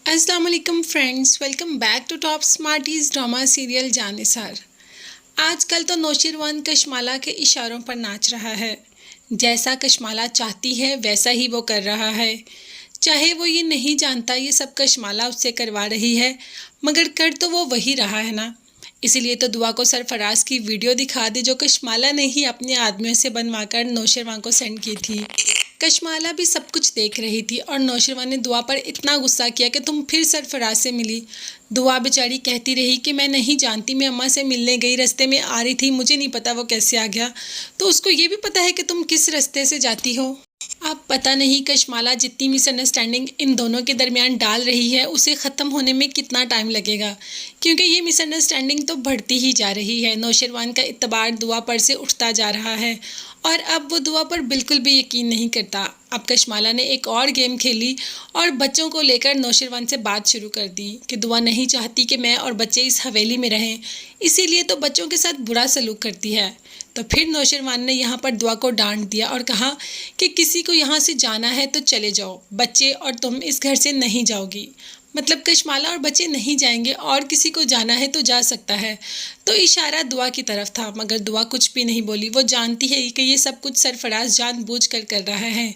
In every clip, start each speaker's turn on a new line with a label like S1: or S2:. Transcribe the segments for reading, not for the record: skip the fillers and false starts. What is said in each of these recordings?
S1: अस्सलाम वालेकुम friends, welcome back to Top Smarties drama serial Jaannisar. आजकल तो नौशिरवान कशमाला के इशारों पर नाच रहा है। जैसा कशमाला चाहती है वैसा ही वो कर रहा है। चाहे वो ये नहीं जानता ये सब कशमाला उससे करवा रही है, मगर कर तो वो वही रहा है ना। इसीलिए तो दुआ को सरफराज की वीडियो दिखा दी जो कशमाला ने ही अपने आदमियों से बनवाकर नौशिरवान को सेंड की थी। कशमाला भी सब कुछ देख रही थी और नौशिरवान ने दुआ पर इतना गुस्सा किया कि तुम फिर सरफराज से मिली। दुआ बेचारी कहती रही कि मैं नहीं जानती, मैं अम्मा से मिलने गई, रास्ते में आ रही थी, मुझे नहीं पता वो कैसे आ गया। तो उसको ये भी पता है कि तुम किस रास्ते से जाती हो। अब पता नहीं कशमाला जितनी मिसअंडरस्टैंडिंग इन दोनों के दरमियान डाल रही है उसे ख़त्म होने में कितना टाइम लगेगा, क्योंकि ये मिसअंडरस्टैंडिंग तो बढ़ती ही जा रही है। नौशिरवान का इत्तबार दुआ पर से उठता जा रहा है और अब वो दुआ पर बिल्कुल भी यकीन नहीं करता। अब कशमाला ने एक और गेम खेली और बच्चों को लेकर नौशिरवान से बात शुरू कर दी कि दुआ नहीं चाहती कि मैं और बच्चे इस हवेली में रहें, इसीलिए तो बच्चों के साथ बुरा सलूक करती है। तो फिर नौशिरवान ने यहाँ पर दुआ को डांट दिया और कहा कि किसी को यहाँ से जाना है तो चले जाओ, बच्चे और तुम इस घर से नहीं जाओगी। मतलब कशमाला और बच्चे नहीं जाएंगे और किसी को जाना है तो जा सकता है। तो इशारा दुआ की तरफ था, मगर दुआ कुछ भी नहीं बोली। वो जानती है कि ये सब कुछ सरफराज जानबूझकर कर रहा है।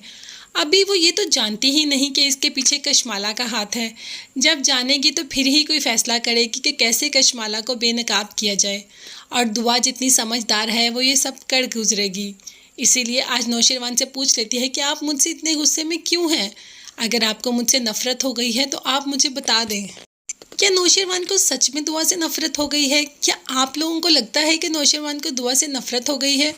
S1: अभी वो ये तो जानती ही नहीं कि इसके पीछे कशमाला का हाथ है। जब जानेगी तो फिर ही कोई फैसला करेगी कि कैसे कशमाला को बेनकाब किया जाए। और दुआ जितनी समझदार है वो ये सब कर गुजरेगी। इसीलिए आज नौशिरवान से पूछ लेती है कि आप मुझसे इतने गुस्से में क्यों हैं। अगर आपको मुझसे नफ़रत हो गई है तो आप मुझे बता दें। क्या नौशिरवान को सच में दुआ से नफ़रत हो गई है? क्या आप लोगों को लगता है कि नौशिरवान को दुआ से नफ़रत हो गई है?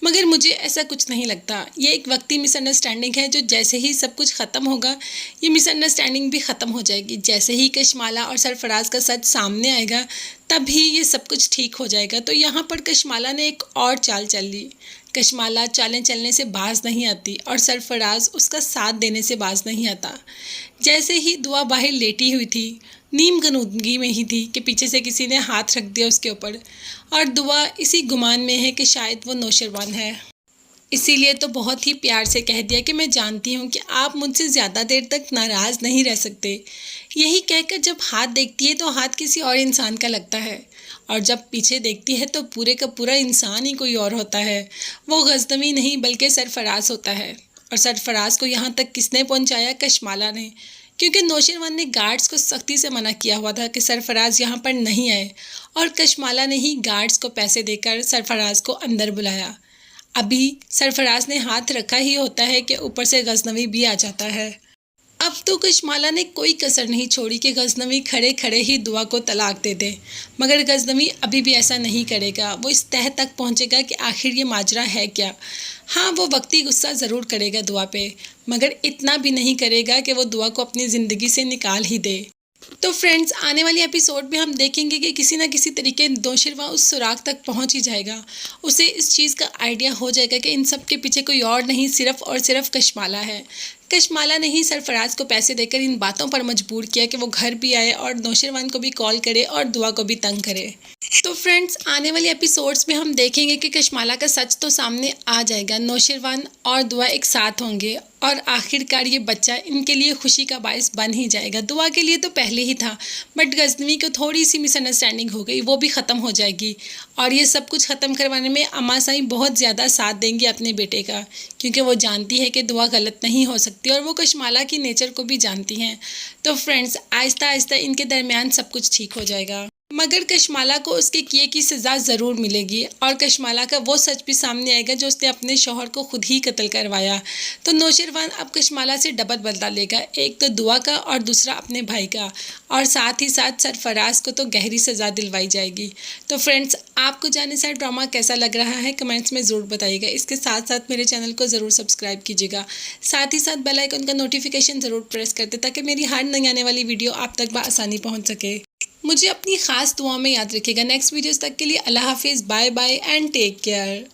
S1: मगर मुझे ऐसा कुछ नहीं लगता। ये एक वक्ती मिसअंडरस्टैंडिंग है जो जैसे ही सब कुछ ख़त्म होगा ये मिसअंडरस्टैंडिंग भी ख़त्म हो जाएगी। जैसे ही कशमाला और सरफराज का सच सामने आएगा तभी ये सब कुछ ठीक हो जाएगा। तो यहाँ पर कशमाला ने एक और चाल चल ली। कशमाला चालें चलने से बाज नहीं आती और सरफराज उसका साथ देने से बाज नहीं आता। जैसे ही दुआ बाहर लेटी हुई थी, नीम गनूदगी में ही थी कि पीछे से किसी ने हाथ रख दिया उसके ऊपर और दुआ इसी गुमान में है कि शायद वो नौशिरवान है। इसीलिए तो बहुत ही प्यार से कह दिया कि मैं जानती हूँ कि आप मुझसे ज़्यादा देर तक नाराज़ नहीं रह सकते। यही कहकर जब हाथ देखती है तो हाथ किसी और इंसान का लगता है और जब पीछे देखती है तो पूरे का पूरा इंसान ही कोई और होता है। वो गज़नवी नहीं बल्कि सरफराज होता है। और सरफराज को यहाँ तक किसने पहुँचाया? कशमाला ने, क्योंकि नौशिरवान ने गार्ड्स को सख्ती से मना किया हुआ था कि सरफराज यहाँ पर नहीं आए और कशमाला ने ही गार्ड्स को पैसे देकर सरफराज को अंदर बुलाया। अभी सरफराज ने हाथ रखा ही होता है कि ऊपर से गज़नवी भी आ जाता है। अब तो कशमाला ने कोई कसर नहीं छोड़ी कि गज़नवी खड़े खड़े ही दुआ को तलाक दे दे, मगर गज़नवी अभी भी ऐसा नहीं करेगा। वो इस तह तक पहुंचेगा कि आखिर ये माजरा है क्या। हाँ, वो वक्ती गुस्सा ज़रूर करेगा दुआ पे, मगर इतना भी नहीं करेगा कि वो दुआ को अपनी ज़िंदगी से निकाल ही दे। तो फ्रेंड्स, आने वाली एपिसोड में हम देखेंगे कि किसी ना किसी तरीके नौशिरवान उस सुराग तक पहुंच ही जाएगा। उसे इस चीज़ का आइडिया हो जाएगा कि इन सब के पीछे कोई और नहीं, सिर्फ और सिर्फ कशमाला है। कशमाला ने ही सरफराज को पैसे देकर इन बातों पर मजबूर किया कि वो घर भी आए और नौशिरवान को भी कॉल करे और दुआ को भी तंग करे। तो फ्रेंड्स, आने वाली एपिसोड्स में हम देखेंगे कि कशमाला का सच तो सामने आ जाएगा। नौशिरवान और दुआ एक साथ होंगे और आखिरकार ये बच्चा इनके लिए खुशी का बायस बन ही जाएगा। दुआ के लिए तो पहले ही था, बट गज़नवी को थोड़ी सी मिसअंडरस्टैंडिंग हो गई, वो भी ख़त्म हो जाएगी। और ये सब कुछ ख़त्म करवाने में अम्मा साईं बहुत ज़्यादा साथ देंगी अपने बेटे का, क्योंकि वो जानती है कि दुआ गलत नहीं हो सकती और वो कशमाला की नेचर को भी जानती हैं। तो फ्रेंड्स, आहिस्ता आहिस्ता इनके दरमियान सब कुछ ठीक हो जाएगा, मगर कशमाला को उसके किए की सज़ा ज़रूर मिलेगी और कशमाला का वो सच भी सामने आएगा जो उसने अपने शौहर को खुद ही कत्ल करवाया। तो नौशिरवान अब कशमाला से डबल बदला लेगा, एक तो दुआ का और दूसरा अपने भाई का, और साथ ही साथ सरफराज को तो गहरी सज़ा दिलवाई जाएगी। तो फ्रेंड्स, आपको जानिसार ड्रामा कैसा लग रहा है कमेंट्स में ज़रूर बताइएगा। इसके साथ साथ मेरे चैनल को ज़रूर सब्सक्राइब कीजिएगा, साथ ही साथ बेल आइकन का नोटिफिकेशन ज़रूर प्रेस कर दे ताकि मेरी हर नई आने वाली वीडियो आप तक बआसानी पहुँच सके। मुझे अपनी ख़ास दुआ में याद रखिएगा। नेक्स्ट वीडियोस तक के लिए अल्लाह हाफिज़, bye bye and take care.